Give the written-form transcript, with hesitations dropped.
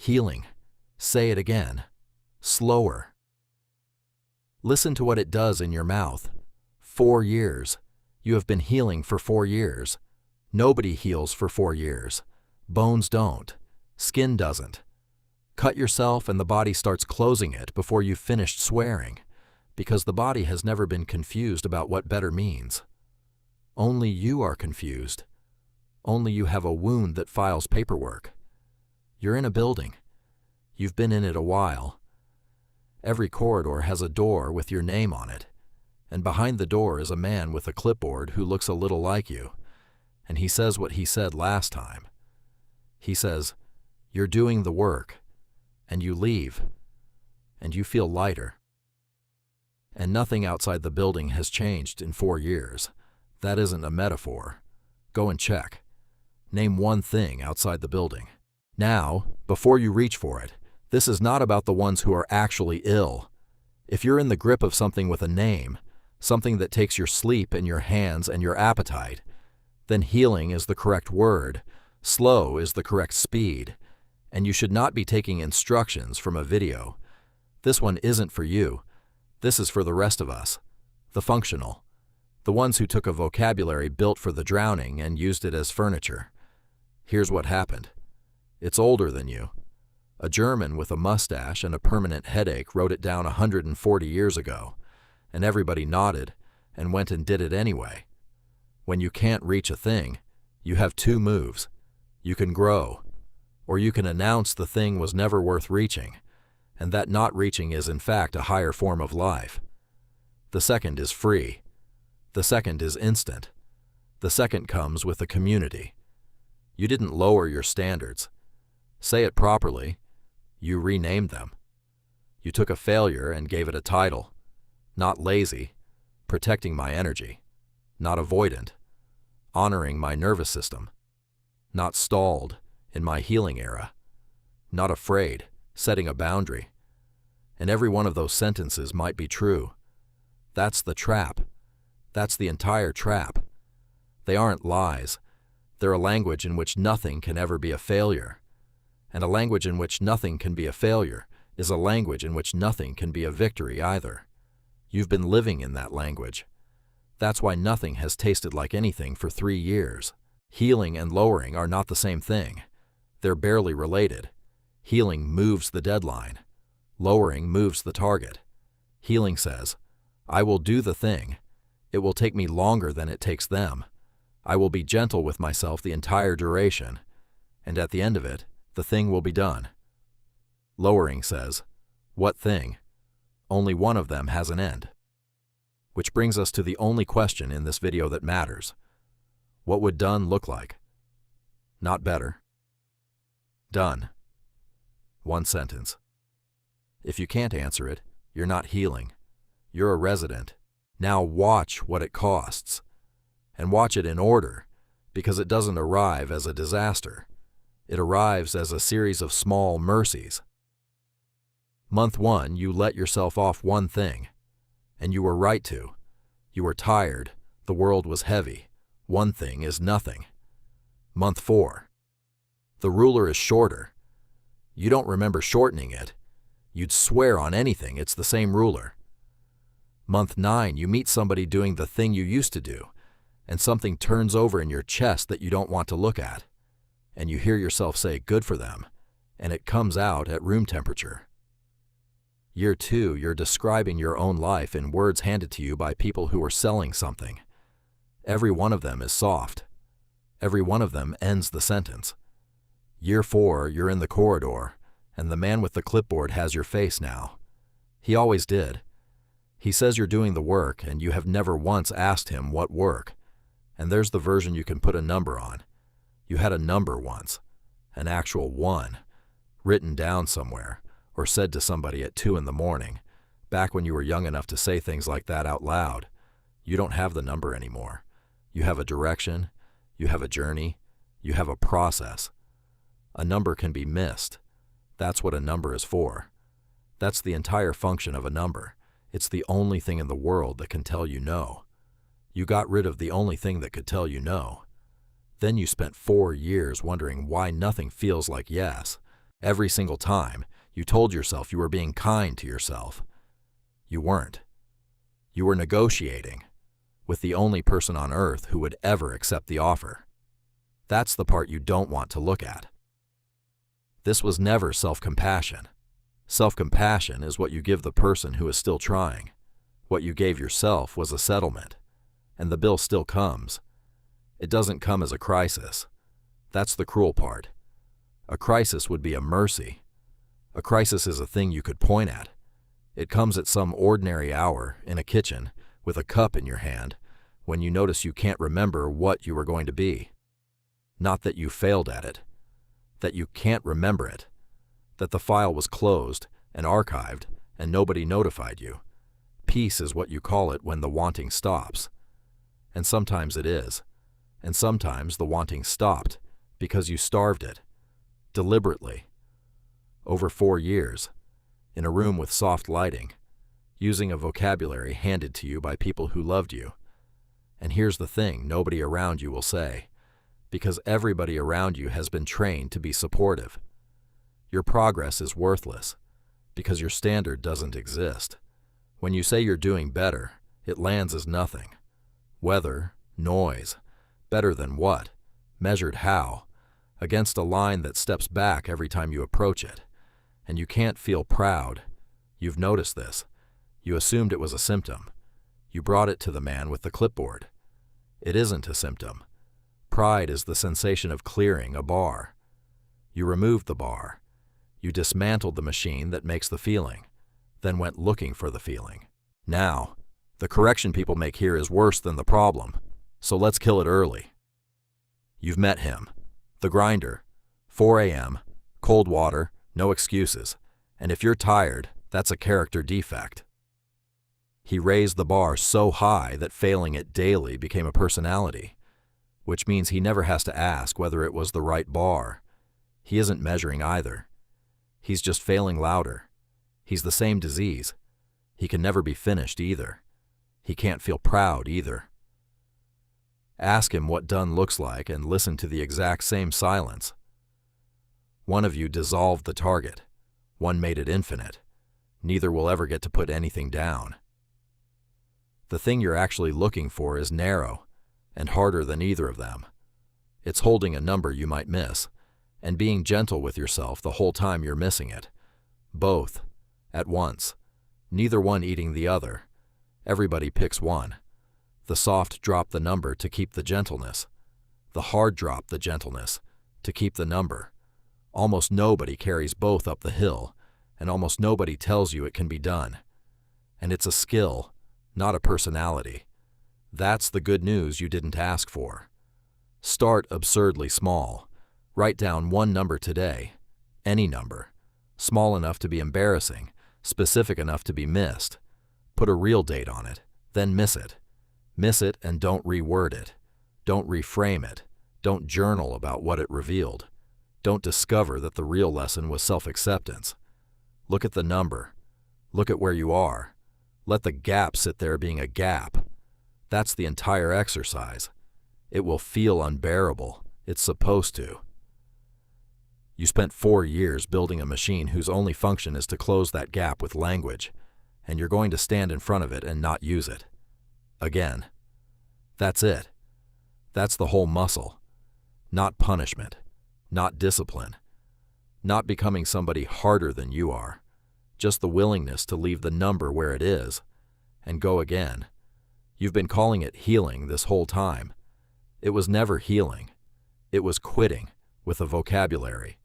Healing. Say it again. Slower. Listen to what it does in your mouth. 4 years. You have been healing for 4 years. Nobody heals for 4 years. Bones don't. Skin doesn't. Cut yourself and the body starts closing it before you've finished swearing, because the body has never been confused about what better means. Only you are confused. Only you have a wound that files paperwork. You're in a building. You've been in it a while. Every corridor has a door with your name on it, and behind the door is a man with a clipboard who looks a little like you, and he says what he said last time. He says, "You're doing the work," and you leave, and you feel lighter. And nothing outside the building has changed in 4 years. That isn't a metaphor. Go and check. Name one thing outside the building. Now, before you reach for it, this is not about the ones who are actually ill. If you're in the grip of something with a name, something that takes your sleep and your hands and your appetite, then healing is the correct word, slow is the correct speed, and you should not be taking instructions from a video. This one isn't for you. This is for the rest of us, the functional, the ones who took a vocabulary built for the drowning and used it as furniture. Here's what happened. It's older than you. A German with a mustache and a permanent headache wrote it down 140 years ago, and everybody nodded and went and did it anyway. When you can't reach a thing, you have 2 moves. You can grow, or you can announce the thing was never worth reaching, and that not reaching is in fact a higher form of life. The second is free. The second is instant. The second comes with a community. You didn't lower your standards. Say it properly. You renamed them. You took a failure and gave it a title. Not lazy, protecting my energy. Not avoidant, honoring my nervous system. Not stalled, in my healing era. Not afraid, setting a boundary. And every one of those sentences might be true. That's the trap. That's the entire trap. They aren't lies. They're a language in which nothing can ever be a failure. And a language in which nothing can be a failure is a language in which nothing can be a victory either. You've been living in that language. That's why nothing has tasted like anything for 3 years. Healing and lowering are not the same thing. They're barely related. Healing moves the deadline. Lowering moves the target. Healing says, I will do the thing. It will take me longer than it takes them. I will be gentle with myself the entire duration. And at the end of it, the thing will be done. Lowering says, what thing? Only one of them has an end. Which brings us to the only question in this video that matters. What would done look like? Not better. Done. 1 sentence. If you can't answer it, you're not healing. You're a resident. Now watch what it costs. And watch it in order, because it doesn't arrive as a disaster. It arrives as a series of small mercies. Month 1, you let yourself off one thing. And you were right to. You were tired. The world was heavy. One thing is nothing. Month 4. The ruler is shorter. You don't remember shortening it. You'd swear on anything it's the same ruler. Month 9, you meet somebody doing the thing you used to do, and something turns over in your chest that you don't want to look at. And you hear yourself say, good for them, and it comes out at room temperature. Year 2, you're describing your own life in words handed to you by people who are selling something. Every one of them is soft. Every one of them ends the sentence. Year 4, you're in the corridor, and the man with the clipboard has your face now. He always did. He says you're doing the work, and you have never once asked him what work. And there's the version you can put a number on. You had a number once, an actual 1, written down somewhere, or said to somebody at 2 in the morning, back when you were young enough to say things like that out loud. You don't have the number anymore. You have a direction, you have a journey, you have a process. A number can be missed. That's what a number is for. That's the entire function of a number. It's the only thing in the world that can tell you no. You got rid of the only thing that could tell you no. Then you spent 4 years wondering why nothing feels like yes, Every single time, you told yourself you were being kind to yourself. You weren't. You were negotiating with the only person on earth who would ever accept the offer. That's the part you don't want to look at. This was never self-compassion. Self-compassion is what you give the person who is still trying. What you gave yourself was a settlement, and the bill still comes. It doesn't come as a crisis. That's the cruel part. A crisis would be a mercy. A crisis is a thing you could point at. It comes at some ordinary hour in a kitchen with a cup in your hand when you notice you can't remember what you were going to be. Not that you failed at it, that you can't remember it, that the file was closed and archived and nobody notified you. Peace is what you call it when the wanting stops. And sometimes it is. And sometimes the wanting stopped because you starved it, deliberately, over 4 years, in a room with soft lighting, using a vocabulary handed to you by people who loved you. And here's the thing nobody around you will say, because everybody around you has been trained to be supportive. Your progress is worthless, because your standard doesn't exist. When you say you're doing better, it lands as nothing. Weather, noise, better than what? Measured how? Against a line that steps back every time you approach it. And you can't feel proud. You've noticed this. You assumed it was a symptom. You brought it to the man with the clipboard. It isn't a symptom. Pride is the sensation of clearing a bar. You removed the bar. You dismantled the machine that makes the feeling, then went looking for the feeling. Now, the correction people make here is worse than the problem, so let's kill it early. You've met him, the grinder, 4 a.m., cold water, no excuses, and if you're tired, that's a character defect. He raised the bar so high that failing it daily became a personality, which means he never has to ask whether it was the right bar. He isn't measuring either. He's just failing louder. He's the same disease. He can never be finished either. He can't feel proud either. Ask him what done looks like and listen to the exact same silence. One of you dissolved the target. One made it infinite. Neither will ever get to put anything down. The thing you're actually looking for is narrow and harder than either of them. It's holding a number you might miss and being gentle with yourself the whole time you're missing it. Both, at once. Neither one eating the other. Everybody picks one. The soft drop the number to keep the gentleness. The hard drop the gentleness to keep the number. Almost nobody carries both up the hill, and almost nobody tells you it can be done. And it's a skill, not a personality. That's the good news you didn't ask for. Start absurdly small. Write down one number today, any number, small enough to be embarrassing, specific enough to be missed. Put a real date on it, then miss it. Miss it and don't reword it. Don't reframe it. Don't journal about what it revealed. Don't discover that the real lesson was self-acceptance. Look at the number. Look at where you are. Let the gap sit there being a gap. That's the entire exercise. It will feel unbearable. It's supposed to. You spent 4 years building a machine whose only function is to close that gap with language, and you're going to stand in front of it and not use it. Again. That's it. That's the whole muscle. Not punishment. Not discipline. Not becoming somebody harder than you are. Just the willingness to leave the number where it is and go again. You've been calling it healing this whole time. It was never healing. It was quitting with a vocabulary.